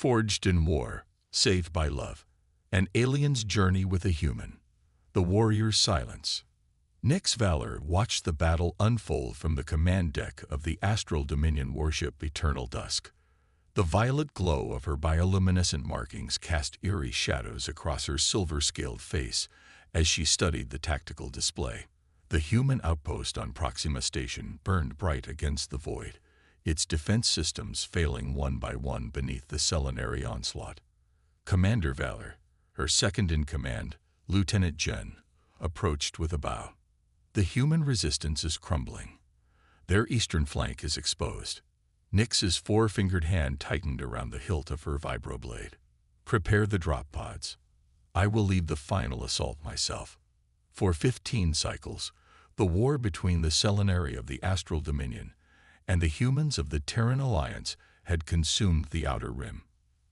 Forged in war, saved by love. An alien's journey with a human. The warrior's silence. Nyx's valor watched the battle unfold from the command deck of the Astral Dominion warship Eternal Dusk. The violet glow of her bioluminescent markings cast eerie shadows across her silver-scaled face as she studied the tactical display. The human outpost on Proxima Station burned bright against the void, its defense systems failing one by one beneath the selenary onslaught. Commander Valor, her second-in-command, Lieutenant Jen, approached with a bow. The human resistance is crumbling. Their eastern flank is exposed. Nyx's four-fingered hand tightened around the hilt of her vibroblade. Prepare the drop pods. I will lead the final assault myself. For 15 cycles, the war between the Selenary of the Astral Dominion and the humans of the Terran Alliance had consumed the Outer Rim.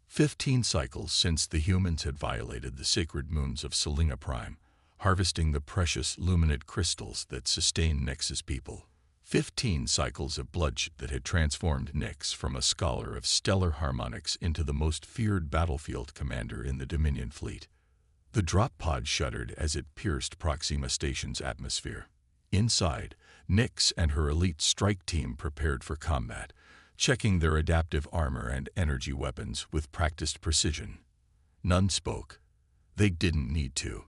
15 cycles since the humans had violated the sacred moons of Selena Prime, harvesting the precious luminate crystals that sustain Nyx's people. 15 cycles of bloodshed that had transformed Nyx from a scholar of stellar harmonics into the most feared battlefield commander in the Dominion fleet. The drop pod shuddered as it pierced Proxima Station's atmosphere. Inside, Nyx and her elite strike team prepared for combat, checking their adaptive armor and energy weapons with practiced precision. None spoke. They didn't need to.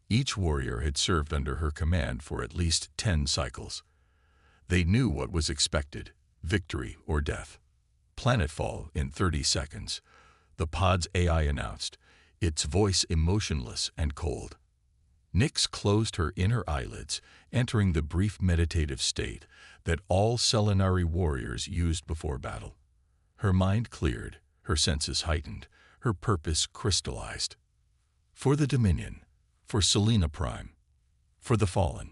Each warrior had served under her command for at least 10 cycles. They knew what was expected, victory or death. Planetfall in 30 seconds, the pod's AI announced, its voice emotionless and cold. Nyx closed her inner eyelids, entering the brief meditative state that all Selenari warriors used before battle. Her mind cleared, her senses heightened, her purpose crystallized. For the Dominion, for Selena Prime, for the Fallen.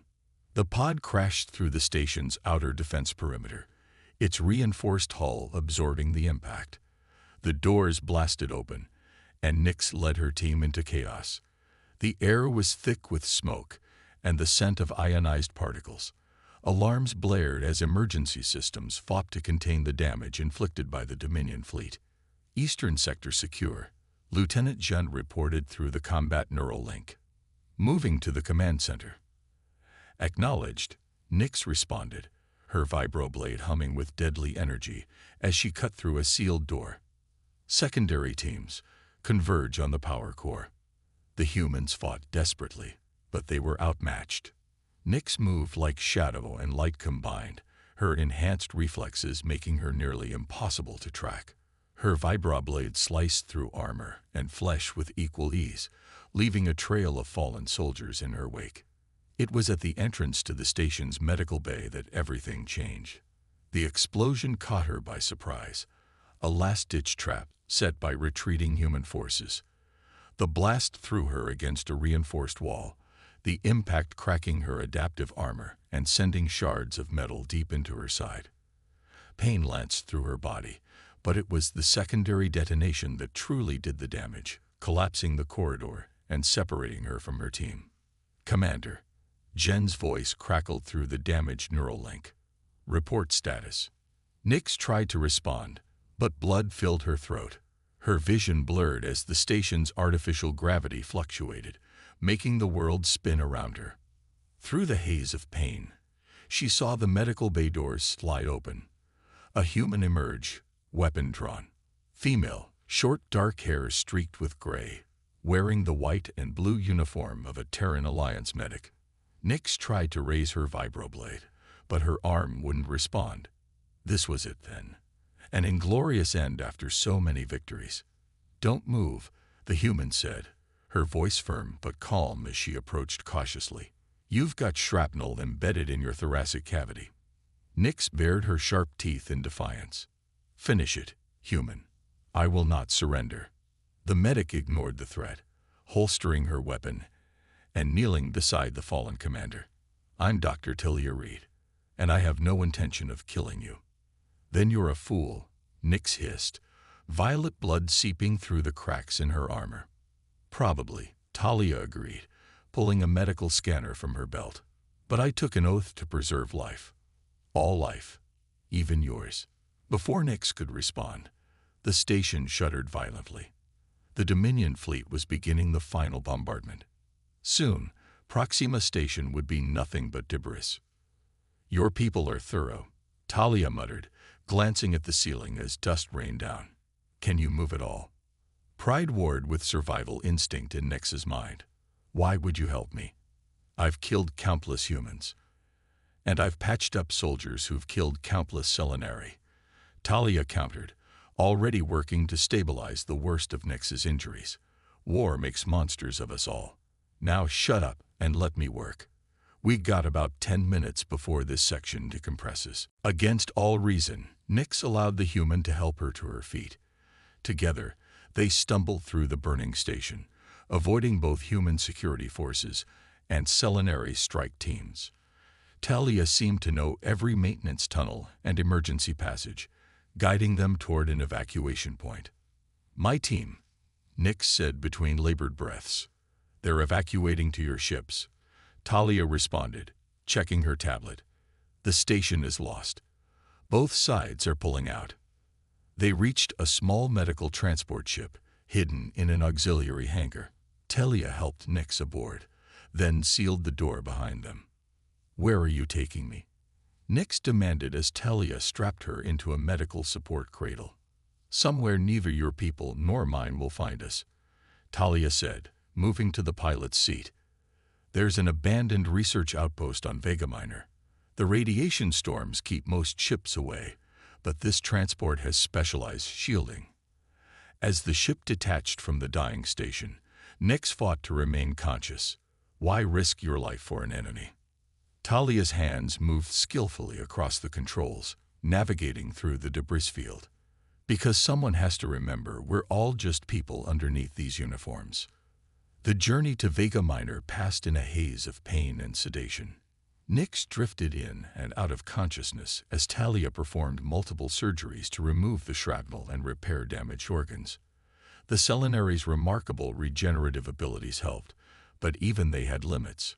The pod crashed through the station's outer defense perimeter, its reinforced hull absorbing the impact. The doors blasted open, and Nyx led her team into chaos. The air was thick with smoke and the scent of ionized particles. Alarms blared as emergency systems fought to contain the damage inflicted by the Dominion fleet. Eastern sector secure, Lieutenant Jen reported through the combat neural link. Moving to the command center. Acknowledged, Nyx responded, her vibroblade humming with deadly energy as she cut through a sealed door. Secondary teams converge on the power core. The humans fought desperately, but they were outmatched. Nyx moved like shadow and light combined, her enhanced reflexes making her nearly impossible to track. Her vibroblade sliced through armor and flesh with equal ease, leaving a trail of fallen soldiers in her wake. It was at the entrance to the station's medical bay that everything changed. The explosion caught her by surprise, a last-ditch trap set by retreating human forces. The blast threw her against a reinforced wall, the impact cracking her adaptive armor and sending shards of metal deep into her side. Pain lanced through her body, but it was the secondary detonation that truly did the damage, collapsing the corridor and separating her from her team. Commander. Jen's voice crackled through the damaged neural link. Report status. Nyx tried to respond, but blood filled her throat. Her vision blurred as the station's artificial gravity fluctuated, making the world spin around her. Through the haze of pain, she saw the medical bay doors slide open. A human emerge, weapon drawn. Female, short dark hair streaked with gray, wearing the white and blue uniform of a Terran Alliance medic. Nyx tried to raise her vibroblade, but her arm wouldn't respond. This was it then. An inglorious end after so many victories. Don't move, the human said, her voice firm but calm as she approached cautiously. You've got shrapnel embedded in your thoracic cavity. Nyx bared her sharp teeth in defiance. Finish it, human. I will not surrender. The medic ignored the threat, holstering her weapon and kneeling beside the fallen commander. I'm Dr. Tillia Reed, and I have no intention of killing you. Then you're a fool, Nyx hissed, violet blood seeping through the cracks in her armor. Probably, Talia agreed, pulling a medical scanner from her belt. But I took an oath to preserve life. All life, even yours. Before Nyx could respond, The station shuddered violently. The Dominion fleet was beginning the final bombardment. Soon, Proxima Station would be nothing but debris. "Your people are thorough," Talia muttered, glancing at the ceiling as dust rained down. "Can you move at all?" Pride warred with survival instinct in Nyx's mind. "Why would you help me? I've killed countless humans. And I've patched up soldiers who've killed countless Selenari," Talia countered, already working to stabilize the worst of Nyx's injuries. "War makes monsters of us all. Now shut up and let me work. We got about 10 minutes before this section decompresses." Against all reason, Nyx allowed the human to help her to her feet. Together, they stumbled through the burning station, avoiding both human security forces and Selenari strike teams. Talia seemed to know every maintenance tunnel and emergency passage, guiding them toward an evacuation point. "My team," Nyx said between labored breaths. "They're evacuating to your ships," Talia responded, checking her tablet. "The station is lost. Both sides are pulling out." They reached a small medical transport ship, hidden in an auxiliary hangar. Talia helped Nyx aboard, then sealed the door behind them. "Where are you taking me?" Nyx demanded as Talia strapped her into a medical support cradle. "Somewhere neither your people nor mine will find us," Talia said, moving to the pilot's seat. "There's an abandoned research outpost on Vega Minor. The radiation storms keep most ships away, but this transport has specialized shielding." As the ship detached from the dying station, Nyx fought to remain conscious. Why risk your life for an enemy? Talia's hands moved skillfully across the controls, navigating through the debris field. "Because someone has to remember we're all just people underneath these uniforms." The journey to Vega Minor passed in a haze of pain and sedation. Nyx drifted in and out of consciousness as Talia performed multiple surgeries to remove the shrapnel and repair damaged organs. The Selenari's remarkable regenerative abilities helped, but even they had limits.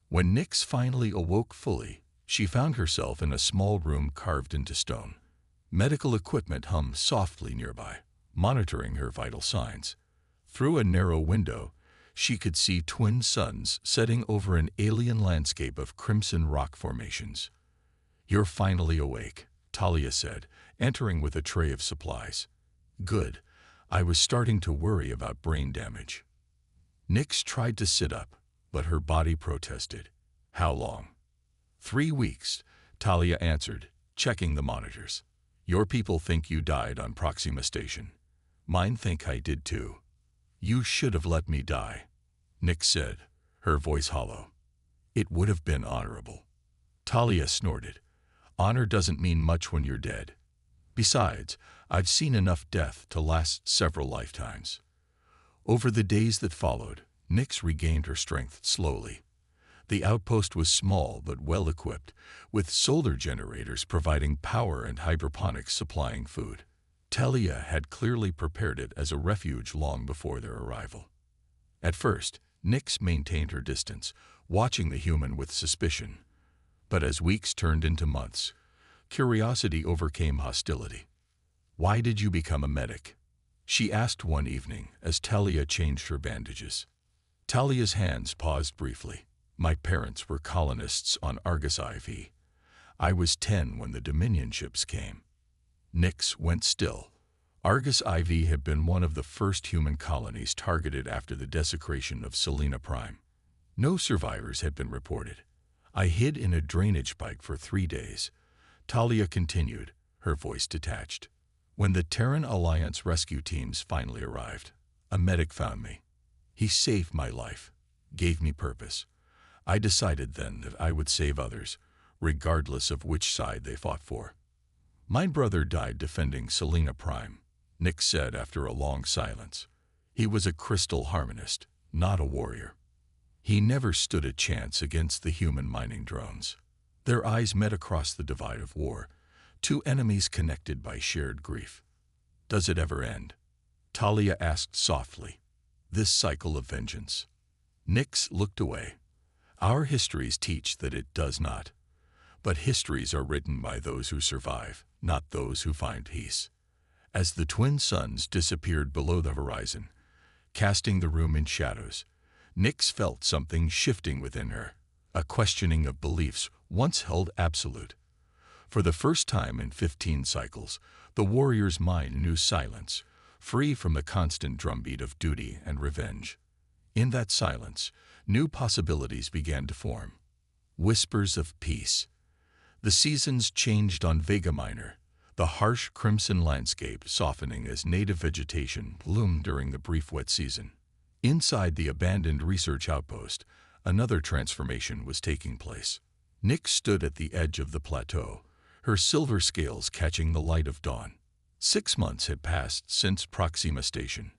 When Nyx finally awoke fully, she found herself in a small room carved into stone. Medical equipment hummed softly nearby, monitoring her vital signs. Through a narrow window, she could see twin suns setting over an alien landscape of crimson rock formations. "You're finally awake," Talia said, entering with a tray of supplies. "Good. I was starting to worry about brain damage." Nyx tried to sit up, but her body protested. "How long?" 3 weeks, Talia answered, checking the monitors. "Your people think you died on Proxima Station. Mine think I did too." "You should have let me die," Nyx said, her voice hollow. "It would have been honorable." Talia snorted. "Honor doesn't mean much when you're dead. Besides, I've seen enough death to last several lifetimes." Over the days that followed, Nyx regained her strength slowly. The outpost was small but well-equipped, with solar generators providing power and hydroponics supplying food. Talia had clearly prepared it as a refuge long before their arrival. At first, Nyx maintained her distance, watching the human with suspicion. But as weeks turned into months, curiosity overcame hostility. "Why did you become a medic?" she asked one evening as Talia changed her bandages. Talia's hands paused briefly. "My parents were colonists on Argus IV. I was 10 when the Dominion ships came." Nyx went still. Argus IV had been one of the first human colonies targeted after the desecration of Selena Prime. No survivors had been reported. "I hid in a drainage pipe for 3 days," Talia continued, her voice detached. "When the Terran Alliance rescue teams finally arrived, a medic found me. He saved my life, gave me purpose. I decided then that I would save others, regardless of which side they fought for." "My brother died defending Selena Prime," Nyx said after a long silence. "He was a crystal harmonist, not a warrior. He never stood a chance against the human mining drones." Their eyes met across the divide of war, two enemies connected by shared grief. "Does it ever end?" Talia asked softly. "This cycle of vengeance?" Nyx looked away. "Our histories teach that it does not. But histories are written by those who survive, not those who find peace. As the twin suns disappeared below the horizon, casting the room in shadows, Nyx felt something shifting within her, a questioning of beliefs once held absolute. For the first time in 15 cycles, the warrior's mind knew silence, free from the constant drumbeat of duty and revenge. In that silence, new possibilities began to form. Whispers of peace. The seasons changed on Vega Minor, the harsh crimson landscape softening as native vegetation bloomed during the brief wet season. Inside the abandoned research outpost, another transformation was taking place. Nyx stood at the edge of the plateau, her silver scales catching the light of dawn. 6 months had passed since Proxima Station.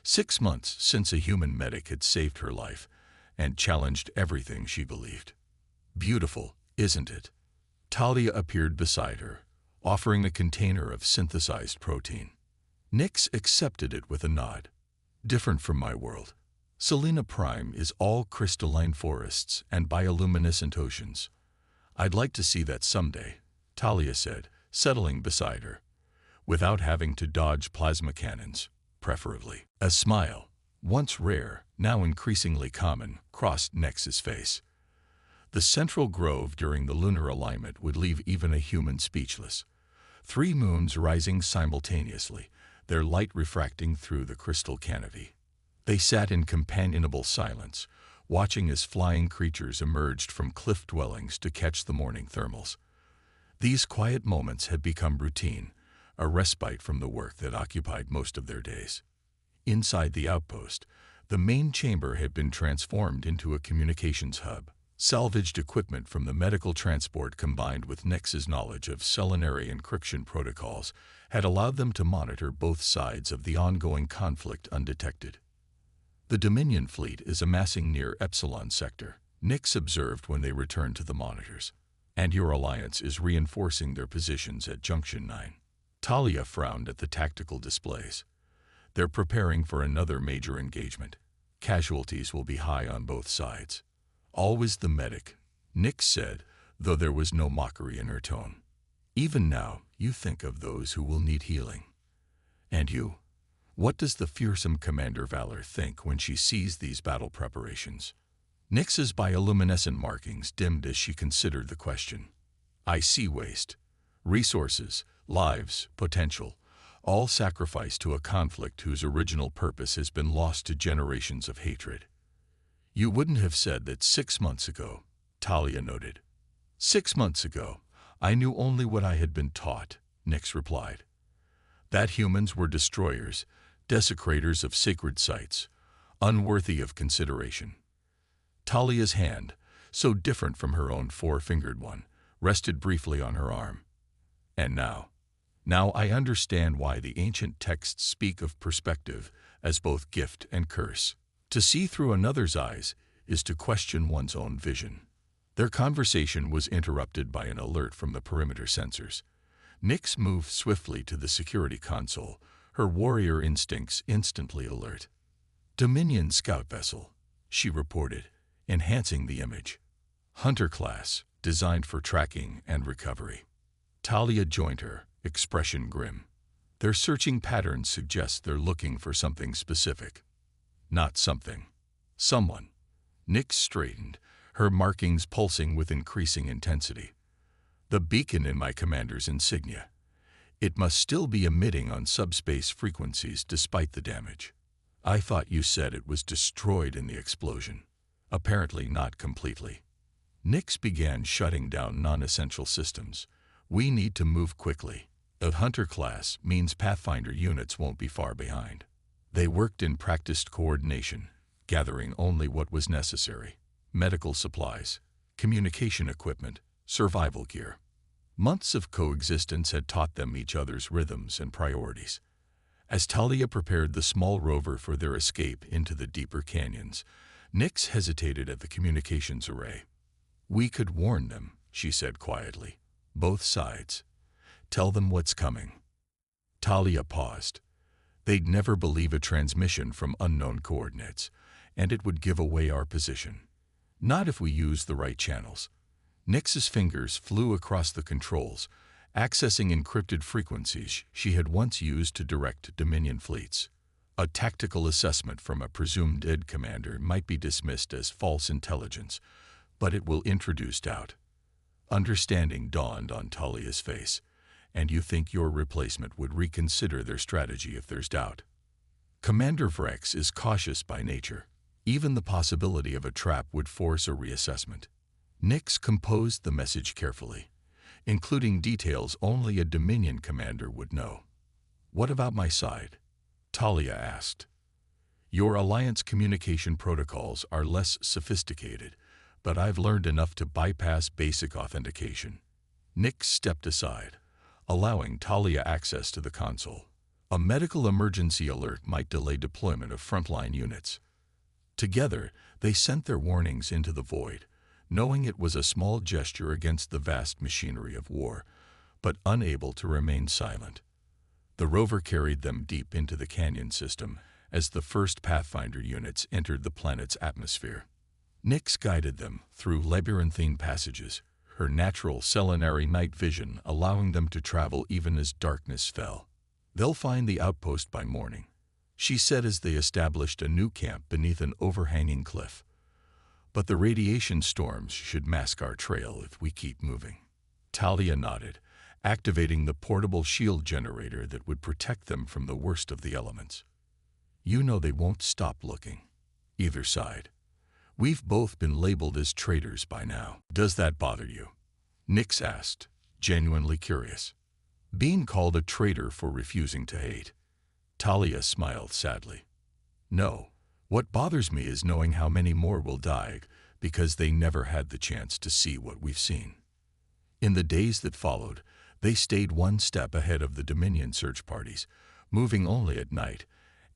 6 months since a human medic had saved her life and challenged everything she believed. Beautiful, isn't it? Talia appeared beside her, offering a container of synthesized protein. Nyx accepted it with a nod. Different from my world. Selena Prime is all crystalline forests and bioluminescent oceans. I'd like to see that someday, Talia said, settling beside her, without having to dodge plasma cannons, preferably. A smile, once rare, now increasingly common, crossed Nyx's face. The central grove during the lunar alignment would leave even a human speechless. 3 moons rising simultaneously, their light refracting through the crystal canopy. They sat in companionable silence, watching as flying creatures emerged from cliff dwellings to catch the morning thermals. These quiet moments had become routine, a respite from the work that occupied most of their days. Inside the outpost, the main chamber had been transformed into a communications hub. Salvaged equipment from the medical transport combined with Nyx's knowledge of selenary encryption protocols had allowed them to monitor both sides of the ongoing conflict undetected. The Dominion fleet is amassing near Epsilon Sector, Nyx observed when they returned to the monitors, and your alliance is reinforcing their positions at Junction 9. Talia frowned at the tactical displays. They're preparing for another major engagement. Casualties will be high on both sides. Always the medic, Nyx said, though there was no mockery in her tone. Even now, you think of those who will need healing. And you? What does the fearsome Commander Valor think when she sees these battle preparations? Nyx's bioluminescent markings dimmed as she considered the question. I see waste. Resources, lives, potential, all sacrificed to a conflict whose original purpose has been lost to generations of hatred. You wouldn't have said that 6 months ago, Talia noted. 6 months ago, I knew only what I had been taught, Nyx replied. That humans were destroyers, desecrators of sacred sites, unworthy of consideration. Talia's hand, so different from her own 4-fingered one, rested briefly on her arm. And now I understand why the ancient texts speak of perspective as both gift and curse. To see through another's eyes is to question one's own vision. Their conversation was interrupted by an alert from the perimeter sensors. Nyx moved swiftly to the security console, her warrior instincts instantly alert. Dominion scout vessel, she reported, enhancing the image. Hunter class, designed for tracking and recovery. Talia joined her, expression grim. Their searching patterns suggest they're looking for something specific. Not something. Someone. Nyx straightened, her markings pulsing with increasing intensity. The beacon in my commander's insignia. It must still be emitting on subspace frequencies despite the damage. I thought you said it was destroyed in the explosion. Apparently not completely. Nyx began shutting down non-essential systems. We need to move quickly. A hunter class means Pathfinder units won't be far behind. They worked in practiced coordination, gathering only what was necessary. Medical supplies, communication equipment, survival gear. Months of coexistence had taught them each other's rhythms and priorities. As Talia prepared the small rover for their escape into the deeper canyons, Nyx hesitated at the communications array. We could warn them, she said quietly. Both sides. Tell them what's coming. Talia paused. They'd never believe a transmission from unknown coordinates, and it would give away our position. Not if we use the right channels. Nyx's fingers flew across the controls, accessing encrypted frequencies she had once used to direct Dominion fleets. A tactical assessment from a presumed dead commander might be dismissed as false intelligence, but it will introduce doubt. Understanding dawned on Talia's face, and you think your replacement would reconsider their strategy if there's doubt. Commander Vrex is cautious by nature. Even the possibility of a trap would force a reassessment. Nix composed the message carefully, including details only a Dominion commander would know. "What about my side?" Talia asked. "Your Alliance communication protocols are less sophisticated, but I've learned enough to bypass basic authentication." Nix stepped aside, allowing Talia access to the console. A medical emergency alert might delay deployment of frontline units. Together, they sent their warnings into the void, knowing it was a small gesture against the vast machinery of war, but unable to remain silent. The rover carried them deep into the canyon system as the first Pathfinder units entered the planet's atmosphere. Nix guided them through labyrinthine passages, her natural selenary night vision allowing them to travel even as darkness fell. "They'll find the outpost by morning," she said as they established a new camp beneath an overhanging cliff. "But the radiation storms should mask our trail if we keep moving." Talia nodded, activating the portable shield generator that would protect them from the worst of the elements. "You know they won't stop looking. Either side. We've both been labeled as traitors by now." "Does that bother you?" Nix asked, genuinely curious. "Being called a traitor for refusing to hate?" Talia smiled sadly. "No. What bothers me is knowing how many more will die because they never had the chance to see what we've seen." In the days that followed, they stayed one step ahead of the Dominion search parties, moving only at night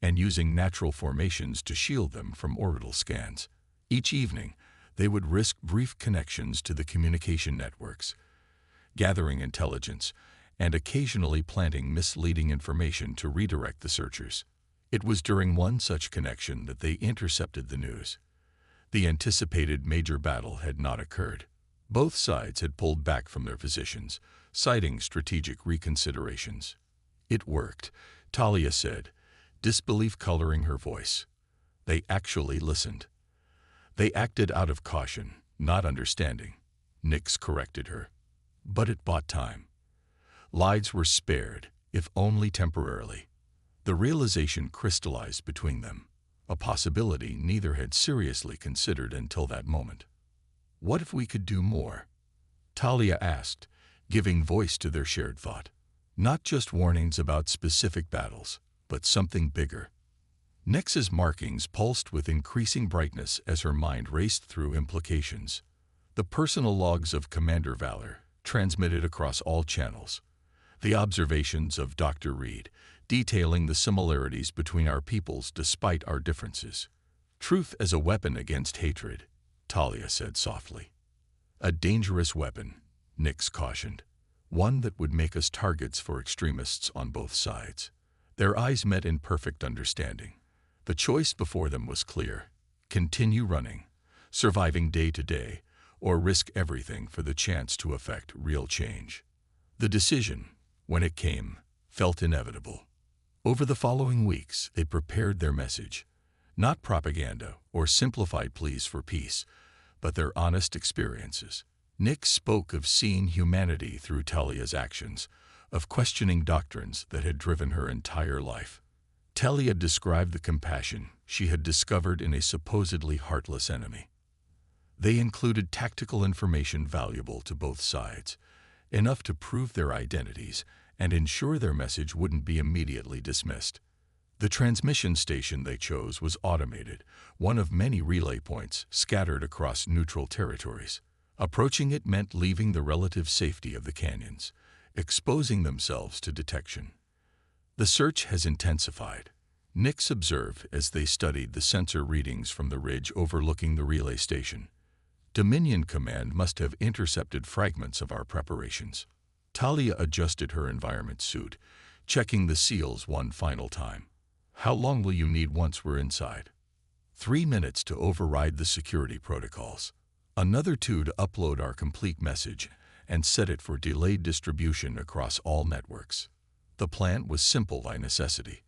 and using natural formations to shield them from orbital scans. Each evening, they would risk brief connections to the communication networks, gathering intelligence and occasionally planting misleading information to redirect the searchers. It was during one such connection that they intercepted the news. The anticipated major battle had not occurred. Both sides had pulled back from their positions, citing strategic reconsiderations. "It worked," Talia said, disbelief coloring her voice. "They actually listened." "They acted out of caution, not understanding," Nix corrected her. "But it bought time. Lives were spared, if only temporarily." The realization crystallized between them, a possibility neither had seriously considered until that moment. "What if we could do more?" Talia asked, giving voice to their shared thought. "Not just warnings about specific battles, but something bigger." Nix's markings pulsed with increasing brightness as her mind raced through implications. The personal logs of Commander Valor, transmitted across all channels. The observations of Dr. Reed, detailing the similarities between our peoples despite our differences. "Truth as a weapon against hatred," Talia said softly. "A dangerous weapon," Nix cautioned. "One that would make us targets for extremists on both sides." Their eyes met in perfect understanding. The choice before them was clear: continue running, surviving day to day, or risk everything for the chance to effect real change. The decision, when it came, felt inevitable. Over the following weeks, they prepared their message. Not propaganda or simplified pleas for peace, but their honest experiences. Nix spoke of seeing humanity through Talia's actions, of questioning doctrines that had driven her entire life. Talia described the compassion she had discovered in a supposedly heartless enemy. They included tactical information valuable to both sides, enough to prove their identities and ensure their message wouldn't be immediately dismissed. The transmission station they chose was automated, one of many relay points scattered across neutral territories. Approaching it meant leaving the relative safety of the canyons, exposing themselves to detection. "The search has intensified," Nix observed as they studied the sensor readings from the ridge overlooking the relay station. "Dominion Command must have intercepted fragments of our preparations." Talia adjusted her environment suit, checking the seals one final time. "How long will you need once we're inside?" 3 minutes to override the security protocols. Another 2 to upload our complete message, and set it for delayed distribution across all networks. The plan was simple by necessity.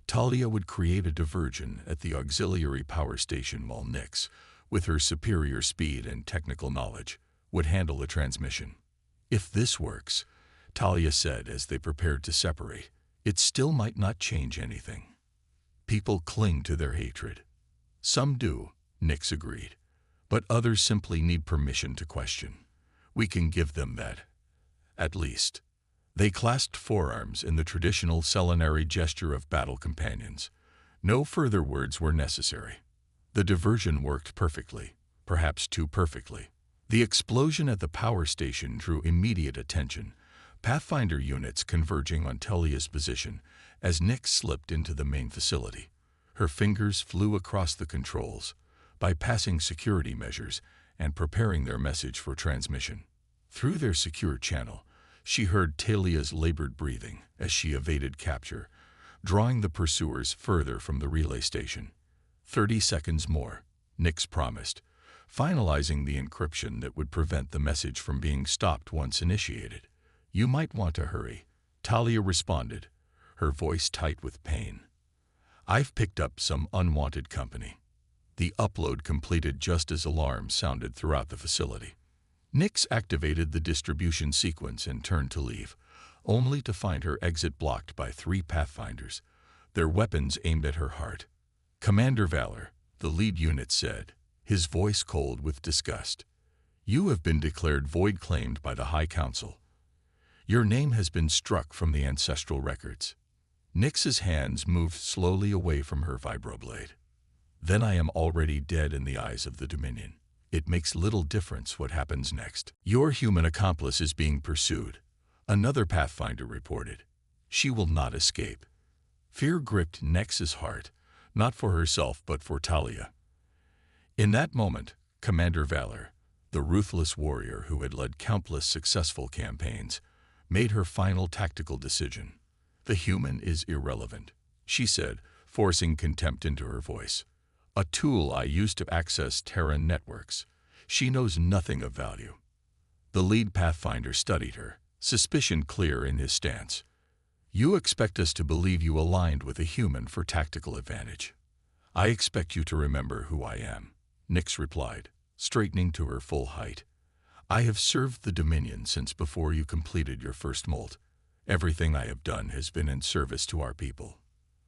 Talia would create a diversion at the auxiliary power station while Nyx, with her superior speed and technical knowledge, would handle the transmission. If this works, Talia said as they prepared to separate, it still might not change anything. People cling to their hatred. Some do, Nyx agreed, but others simply need permission to question. We can give them that, at least. They clasped forearms in the traditional selenary gesture of battle companions. No further words were necessary. The diversion worked perfectly, perhaps too perfectly. The explosion at the power station drew immediate attention, Pathfinder units converging on Talia's position as Nyx slipped into the main facility. Her fingers flew across the controls, bypassing security measures and preparing their message for transmission. Through their secure channel, she heard Talia's labored breathing as she evaded capture, drawing the pursuers further from the relay station. 30 seconds more, Nyx promised, finalizing the encryption that would prevent the message from being stopped once initiated. You might want to hurry, Talia responded, her voice tight with pain. I've picked up some unwanted company. The upload completed just as alarms sounded throughout the facility. Nyx activated the distribution sequence and turned to leave, only to find her exit blocked by 3 Pathfinders, their weapons aimed at her heart. Commander Valor, the lead unit said, his voice cold with disgust. You have been declared void claimed by the High Council. Your name has been struck from the ancestral records. Nyx's hands moved slowly away from her vibroblade. Then I am already dead in the eyes of the Dominion. It makes little difference what happens next. Your human accomplice is being pursued, another Pathfinder reported. She will not escape. Fear gripped Nyx's heart, not for herself but for Talia. In that moment, Commander Valor, the ruthless warrior who had led countless successful campaigns, made her final tactical decision. The human is irrelevant, she said, forcing contempt into her voice. A tool I used to access Terran networks. She knows nothing of value. The lead Pathfinder studied her, suspicion clear in his stance. You expect us to believe you aligned with a human for tactical advantage. I expect you to remember who I am, Nyx replied, straightening to her full height. I have served the Dominion since before you completed your first molt. Everything I have done has been in service to our people.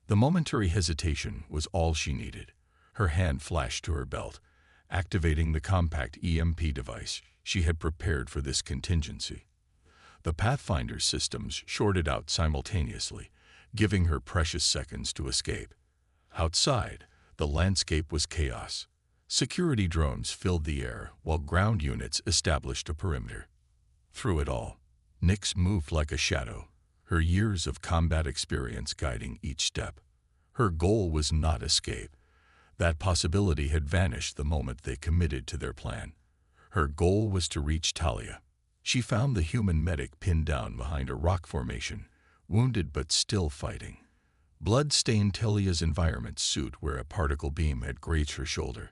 The momentary hesitation was all she needed. Her hand flashed to her belt, activating the compact EMP device she had prepared for this contingency. The Pathfinder's systems shorted out simultaneously, giving her precious seconds to escape. Outside, the landscape was chaos. Security drones filled the air while ground units established a perimeter. Through it all, Nyx moved like a shadow, her years of combat experience guiding each step. Her goal was not escape. That possibility had vanished the moment they committed to their plan. Her goal was to reach Talia. She found the human medic pinned down behind a rock formation, wounded but still fighting. Blood stained Talia's environment suit where a particle beam had grazed her shoulder.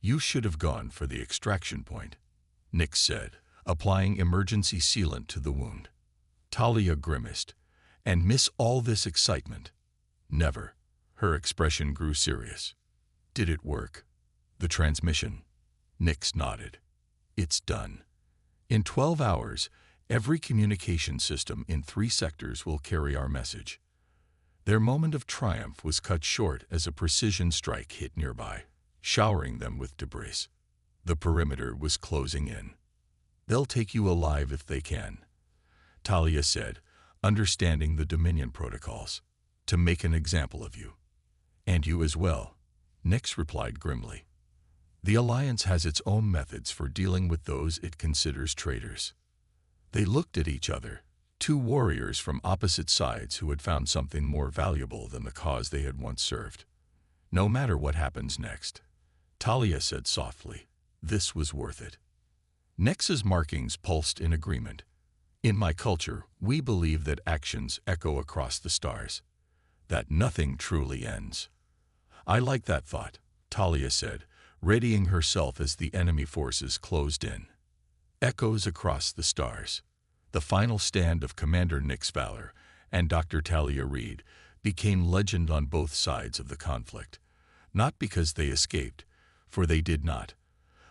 You should have gone for the extraction point, Nyx said, applying emergency sealant to the wound. Talia grimaced. And miss all this excitement? Never. Her expression grew serious. Did it work? The transmission? Nyx nodded. It's done. In 12 hours, every communication system in 3 sectors will carry our message. Their moment of triumph was cut short as a precision strike hit nearby, showering them with debris. The perimeter was closing in. They'll take you alive if they can, Talia said, understanding the Dominion protocols, to make an example of you. And you as well, Nyx replied grimly. The Alliance has its own methods for dealing with those it considers traitors. They looked at each other, 2 warriors from opposite sides who had found something more valuable than the cause they had once served. No matter what happens next, Talia said softly, this was worth it. Nyx's markings pulsed in agreement. In my culture, we believe that actions echo across the stars, that nothing truly ends. I like that thought, Talia said, readying herself as the enemy forces closed in. Echoes across the stars. The final stand of Commander Nix Valor and Dr. Talia Reid became legend on both sides of the conflict, not because they escaped, for they did not,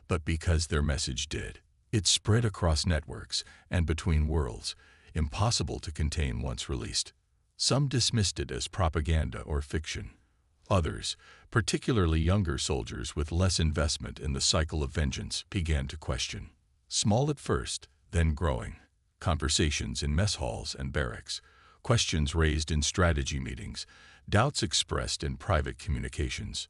but because their message did. It spread across networks and between worlds, impossible to contain once released. Some dismissed it as propaganda or fiction. Others, particularly younger soldiers with less investment in the cycle of vengeance, began to question. Small at first, then growing. Conversations in mess halls and barracks, questions raised in strategy meetings, doubts expressed in private communications.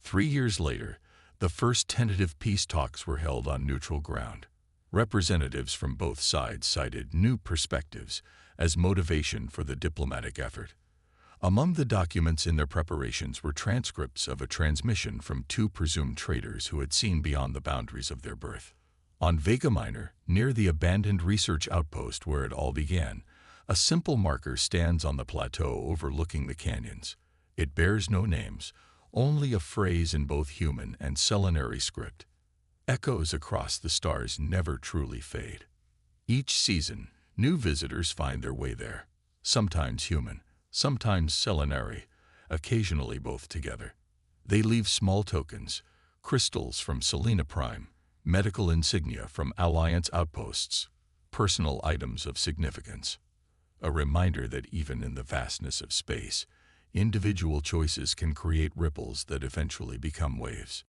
3 years later, the first tentative peace talks were held on neutral ground. Representatives from both sides cited new perspectives as motivation for the diplomatic effort. Among the documents in their preparations were transcripts of a transmission from 2 presumed traitors who had seen beyond the boundaries of their birth. On Vega Minor, near the abandoned research outpost where it all began, a simple marker stands on the plateau overlooking the canyons. It bears no names, only a phrase in both human and selenary script. Echoes across the stars never truly fade. Each season, new visitors find their way there, sometimes human, sometimes selenary, occasionally both together. They leave small tokens, crystals from Selena Prime, medical insignia from Alliance outposts, personal items of significance. A reminder that even in the vastness of space, individual choices can create ripples that eventually become waves.